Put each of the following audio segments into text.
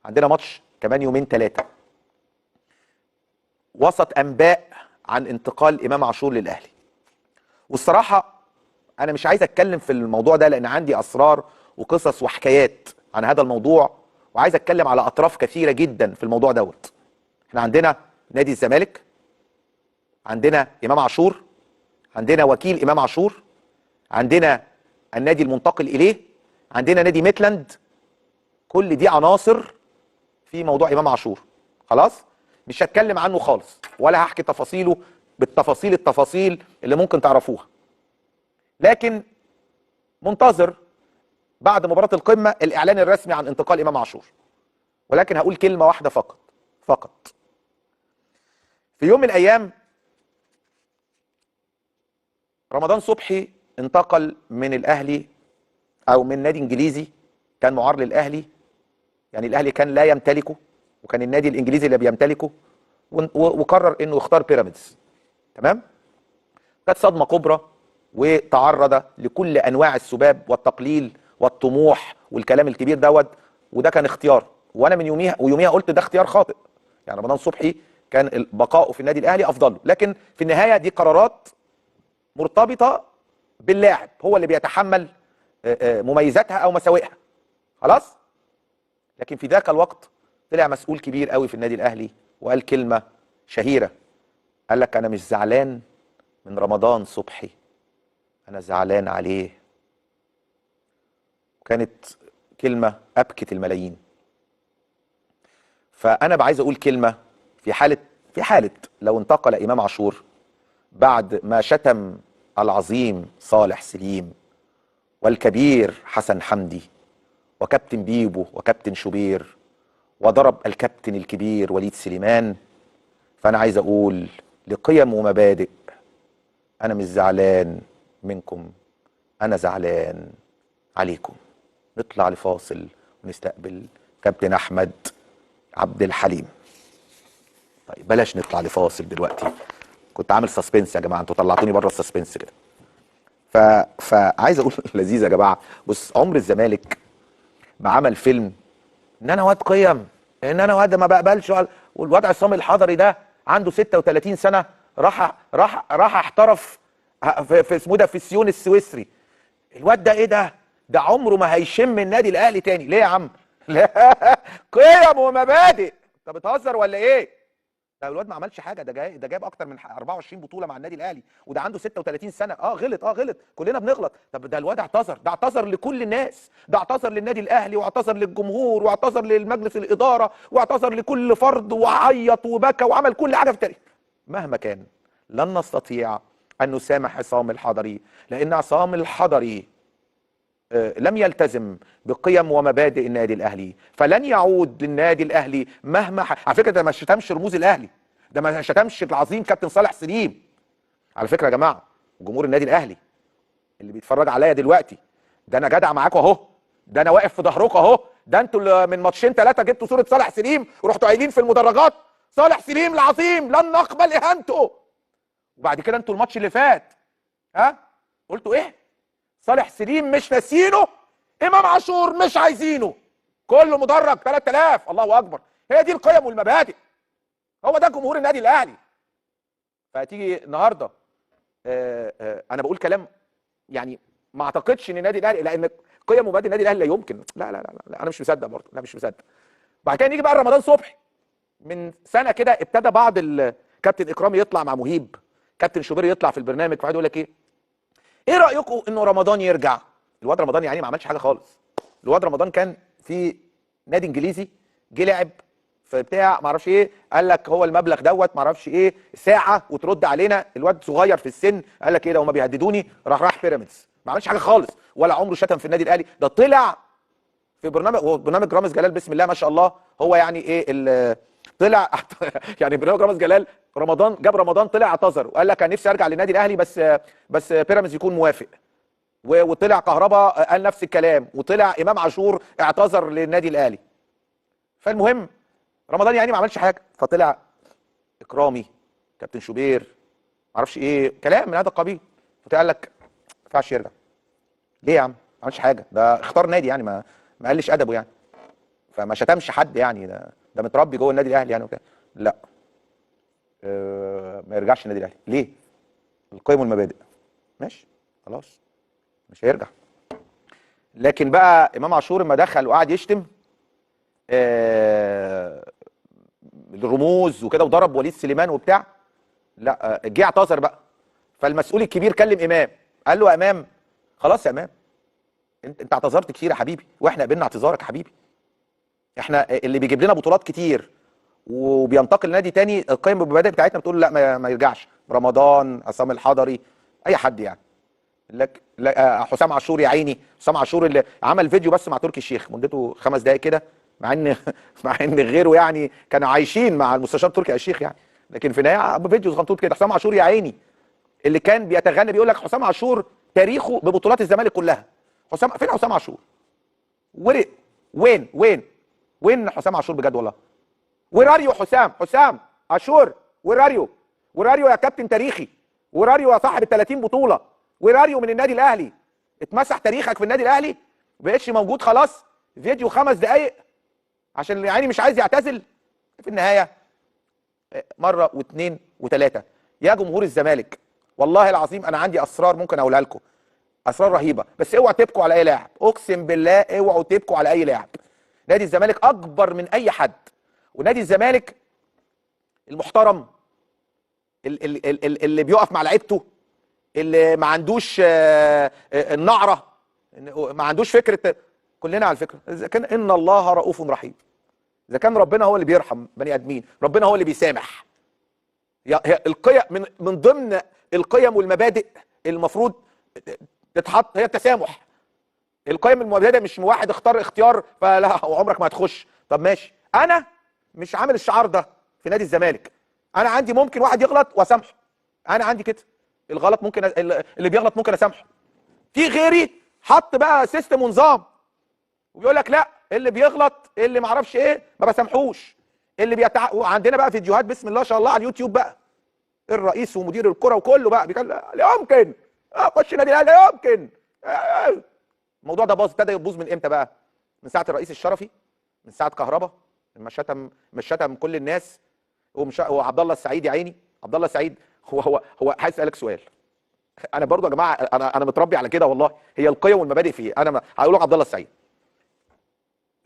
عندنا ماتش كمان يومين ثلاثه. وسط انباء عن انتقال امام عاشور للاهلي، والصراحه انا مش عايز اتكلم في الموضوع ده لان عندي اسرار وقصص وحكايات عن هذا الموضوع، وعايز اتكلم على اطراف كثيره جدا في الموضوع دوت. احنا عندنا نادي الزمالك، عندنا امام عاشور، عندنا وكيل امام عاشور، عندنا النادي المنتقل اليه، عندنا نادي ميتلاند. كل دي عناصر في موضوع امام عاشور. خلاص مش هتكلم عنه خالص ولا هحكي تفاصيله التفاصيل اللي ممكن تعرفوها، لكن منتظر بعد مباراة القمة الاعلان الرسمي عن انتقال امام عاشور. ولكن هقول كلمة واحدة فقط. في يوم من الايام رمضان صبحي انتقل من الاهلي او من نادي انجليزي كان معار للاهلي، يعني الاهلي كان لا يمتلكه وكان النادي الانجليزي اللي بيمتلكه، وقرر انه يختار بيراميدز. تمام؟ كانت صدمه كبرى وتعرض لكل انواع السباب والتقليل والطموح والكلام الكبير دوت، وده كان اختيار، وانا من يوميها قلت ده اختيار خاطئ. يعني رمضان صبحي كان بقائه في النادي الاهلي افضل له، لكن في النهايه دي قرارات مرتبطه باللاعب، هو اللي بيتحمل مميزاتها او مساوئها. خلاص؟ لكن في ذاك الوقت طلع مسؤول كبير قوي في النادي الاهلي وقال كلمه شهيره، قال لك انا مش زعلان من رمضان صبحي، انا زعلان عليه. وكانت كلمه ابكت الملايين. فانا عايز اقول كلمه في حاله لو انتقل امام عاشور بعد ما شتم العظيم صالح سليم والكبير حسن حمدي وكابتن بيبو وكابتن شوبير وضرب الكابتن الكبير وليد سليمان، فانا عايز اقول لقيم ومبادئ انا مش زعلان منكم، انا زعلان عليكم. نطلع لفاصل ونستقبل كابتن احمد عبد الحليم. طيب بلاش نطلع لفاصل دلوقتي، كنت عامل سسبنس يا جماعه، انتوا طلعتوني بره السسبنس كده. فعايز اقول لذيذ يا جماعه. بص، عمر الزمالك ما عمل فيلم ان انا واد قيم، ان انا واد ما بقبلش، والواد عصام الحضري ده عنده 36 سنه راح احترف في اسمه ده في السيون السويسري. الواد ده ايه ده عمره ما هيشم النادي الاهلي تاني. ليه يا عم؟ لا قيم ومبادئ. انت بتهزر ولا ايه؟ ده الواد ما عملش حاجه، ده جايب اكتر من 24 بطوله مع النادي الاهلي، وده عنده 36 سنه. غلط، كلنا بنغلط. طب ده الواد اعتذر لكل الناس، ده اعتذر للنادي الاهلي واعتذر للجمهور واعتذر للمجلس الاداره واعتذر لكل فرد وعيط وبكى وعمل كل حاجه في التاريخ. مهما كان لن نستطيع ان نسامح عصام الحضري، لان عصام الحضري لم يلتزم بقيم ومبادئ النادي الاهلي، فلن يعود للنادي الاهلي مهما على فكره ده ما شتمش رموز الاهلي، ده ما شتمش العظيم كابتن صالح سليم. على فكره يا جماعه جمهور النادي الاهلي اللي بيتفرج عليا دلوقتي، ده انا جدع معاكم اهو، ده انا واقف في ظهركم اهو. ده انتوا اللي من ماتشين ثلاثه جبتوا صوره صالح سليم ورحتوا قايلين في المدرجات صالح سليم العظيم لن نقبل اهانته. وبعد كده انتوا الماتش اللي فات قلتوا ايه؟ صالح سليم مش ناسينه، امام عاشور مش عايزينه، كله مدرج 3000. الله اكبر. هي دي القيم والمبادئ، هو ده جمهور النادي الاهلي. فتيجي النهارده انا بقول كلام يعني ما اعتقدش ان النادي الاهلي، لان قيم ومبادئ النادي الاهلي لا يمكن، لا انا مش مصدق برضه، لا مش مصدق. بعد كده نيجي بقى رمضان صبحي. من سنه كده ابتدى بعض كابتن اكرامي يطلع مع مهيب، كابتن شوبير يطلع في البرنامج، فقعد يقول لك ايه رايكم انه رمضان يرجع؟ الواد رمضان يعني ما عملش حاجه خالص. الواد رمضان كان في نادي انجليزي، جه لعب في بتاع ما اعرفش ايه، قال لك هو المبلغ دوت ما اعرفش ايه ساعه وترد علينا. الواد صغير في السن قال لك ايه ده هما بيهددوني، راح بيراميدز. ما عملش حاجه خالص، ولا عمره شتم في النادي الاهلي. ده طلع في برنامج رامز جلال، بسم الله ما شاء الله، هو يعني ايه طلع يعني برنامج رامز جلال جاب رمضان طلع اعتذر وقال لك انا نفسي ارجع للنادي الاهلي بس بيراميدز يكون موافق. وطلع كهربا قال نفس الكلام، وطلع امام عاشور اعتذر للنادي الاهلي. فالمهم رمضان يعني ما عملش حاجه، فطلع اكرامي كابتن شوبير معرفش ايه كلام من هذا القبيل، فقال لك ما ينفعش يرجع. ليه يا عم؟ ما عملش حاجه، ده اختار نادي يعني ما قلش ادبه يعني. فما شتمش حد يعني، ده متربي جوه النادي الاهلي يعني وكده. لا، ما يرجعش النادي الاهلي. ليه؟ القيم والمبادئ. ماشي خلاص، مش هيرجع. لكن بقى امام عاشور لما دخل وقعد يشتم الرموز وكده وضرب وليد سليمان وبتاع، لا، جه اعتذر بقى. فالمسؤول الكبير كلم امام، قال له يا امام خلاص يا امام، انت اعتذرت كتير يا حبيبي، واحنا قبلنا اعتذارك يا حبيبي. احنا اللي بيجيب لنا بطولات كتير وبينتقل لنادي تاني القيم والمبادئ بتاعتنا بتقول لا ما يرجعش. رمضان، عصام الحضري، اي حد يعني. لك حسام عاشور يا عيني، حسام عاشور اللي عمل فيديو بس مع تركي الشيخ مدته 5 دقائق كده، مع ان مع ان غيره يعني كانوا عايشين مع المستشار تركي الشيخ يعني. لكن في النهايه فيديو صغنطوط كده، حسام عاشور يا عيني اللي كان بيتغنى بيقول لك حسام عاشور تاريخه ببطولات الزمالك كلها. فين حسام عاشور؟ ورق. وين حسام عاشور بجد والله؟ وراريو حسام عاشور، وراريو يا كابتن تاريخي، وراريو يا صاحب ال 30 بطوله، وراريو من النادي الاهلي. اتمسح تاريخك في النادي الاهلي، ما بقتش موجود خلاص. فيديو 5 دقائق عشان يعني مش عايز يعتزل. في النهايه مره واثنين وثلاثه. يا جمهور الزمالك والله العظيم انا عندي اسرار ممكن اقولها لكم، اسرار رهيبه، بس اوعوا تبكوا على اي لاعب، اقسم بالله اوعوا تبكوا على اي لاعب. نادي الزمالك اكبر من اي حد، ونادي الزمالك المحترم اللي بيقف مع لعيبته، اللي ما عندوش النعره، ما عندوش فكره. كلنا على فكره اذا كان ان الله رؤوف رحيم، اذا كان ربنا هو اللي بيرحم بني ادمين، ربنا هو اللي بيسامح. هي القيم من ضمن القيم والمبادئ المفروض تتحط هي التسامح. القيم والمبادئ مش واحد اختار اختيار فلا وعمرك ما هتخش. طب ماشي، انا مش عامل الشعار ده في نادي الزمالك. انا عندي ممكن واحد يغلط واسامحه، انا عندي كده. الغلط ممكن اللي بيغلط ممكن اسامحه. في غيري حط بقى سيستم ونظام وبيقول لك لا، اللي بيغلط اللي ما اعرفش ايه ما بسامحوش. وعندنا بقى فيديوهات بسم الله ما شاء الله على اليوتيوب بقى، الرئيس ومدير الكره وكله بقى بيقول لا يمكن اخش نادي الاهلي، لا يمكن. الموضوع ده ابتدى يبوظ من امتى بقى؟ من ساعه الرئيس الشرفي، من ساعه كهربا لما شتم كل الناس. وعبد الله السعيد يا عيني، عبد الله السعيد هو عايز اسالك سؤال. انا برضو يا جماعه انا متربي على كده والله. هي القيم والمبادئ في ايه؟ انا هقول لك عبد الله السعيد.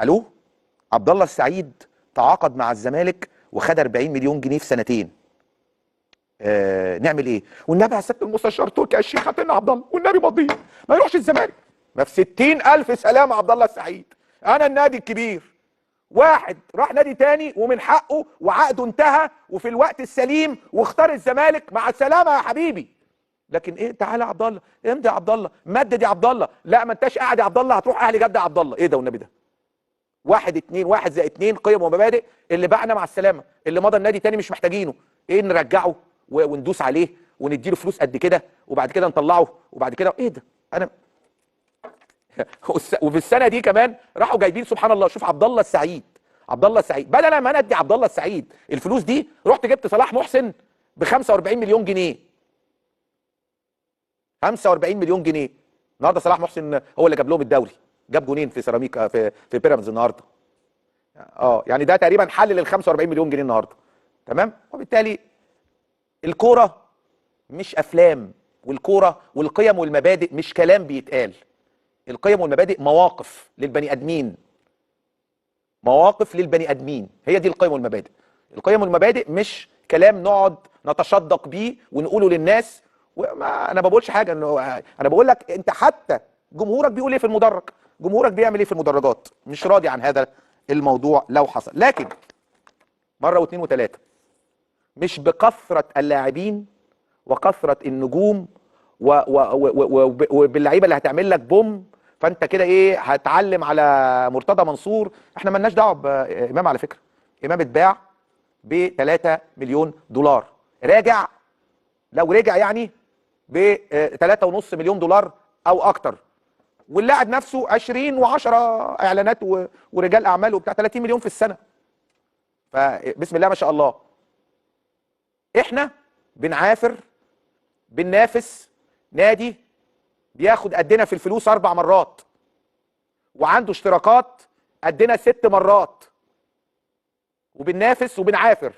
الو، عبد الله السعيد تعاقد مع الزمالك وخد 40 مليون جنيه في سنتين. نعمل ايه؟ والنبي يا سياده المستشار تركي الشيخ هات لنا عبد الله والنبي مضيه ما يروحش الزمالك. ما في 60,000 سلامه عبد الله السعيد. انا النادي الكبير، واحد راح نادي تاني ومن حقه وعقده انتهى وفي الوقت السليم واختار الزمالك، مع السلامه يا حبيبي. لكن ايه؟ تعالى يا عبد الله، امضي يا عبد الله، مدد يا عبد الله. لا ما انتش قاعد يا عبد الله، هتروح اهلي جده يا عبد الله. ايه ده والنبي ده؟ 1 زائد 2 قيم ومبادئ. اللي باعنا مع السلامه، اللي مضى النادي تاني مش محتاجينه. ايه نرجعه وندوس عليه ونديله فلوس قد كده وبعد كده نطلعه وبعد كده ايه ده؟ انا وفي السنه دي كمان راحوا جايبين سبحان الله، شوف عبد الله السعيد، عبد الله السعيد بدل ما انا ادي عبد الله السعيد الفلوس دي رحت جبت صلاح محسن ب 45 مليون جنيه. 45 مليون جنيه. النهارده صلاح محسن هو اللي جاب لهم الدوري، جاب جونين في سيراميكا في بيراميدز النهارده. يعني ده تقريبا حل لل 45 مليون جنيه النهارده. تمام؟ وبالتالي الكوره مش افلام، والكوره والقيم والمبادئ مش كلام بيتقال. القيم والمبادئ مواقف للبني ادمين، مواقف للبني ادمين، هي دي القيم والمبادئ. القيم والمبادئ مش كلام نقعد نتشدق بيه ونقوله للناس. وما انا ما بقولش حاجه، انا بقول لك انت حتى جمهورك بيقول ايه في المدرج، جمهورك بيعمل ايه في المدرجات، مش راضي عن هذا الموضوع لو حصل. لكن مره واثنين وثلاثه، مش بكثره اللاعبين وكثره النجوم وباللعيبه اللي هتعمل لك بوم فانت كده ايه هتعلم على مرتضى منصور. احنا مالناش دعوه بامام على فكره. امام اتباع ب 3 مليون دولار، راجع لو رجع يعني ب 3.5 مليون دولار او اكتر. واللاعب نفسه 20 و10 اعلانات ورجال اعمال وبتاع 30 مليون في السنه. فبسم الله ما شاء الله. احنا بنعافر بننافس نادي بياخد قدنا في الفلوس 4 مرات وعنده اشتراكات قدنا 6 مرات وبننافس وبنعافر.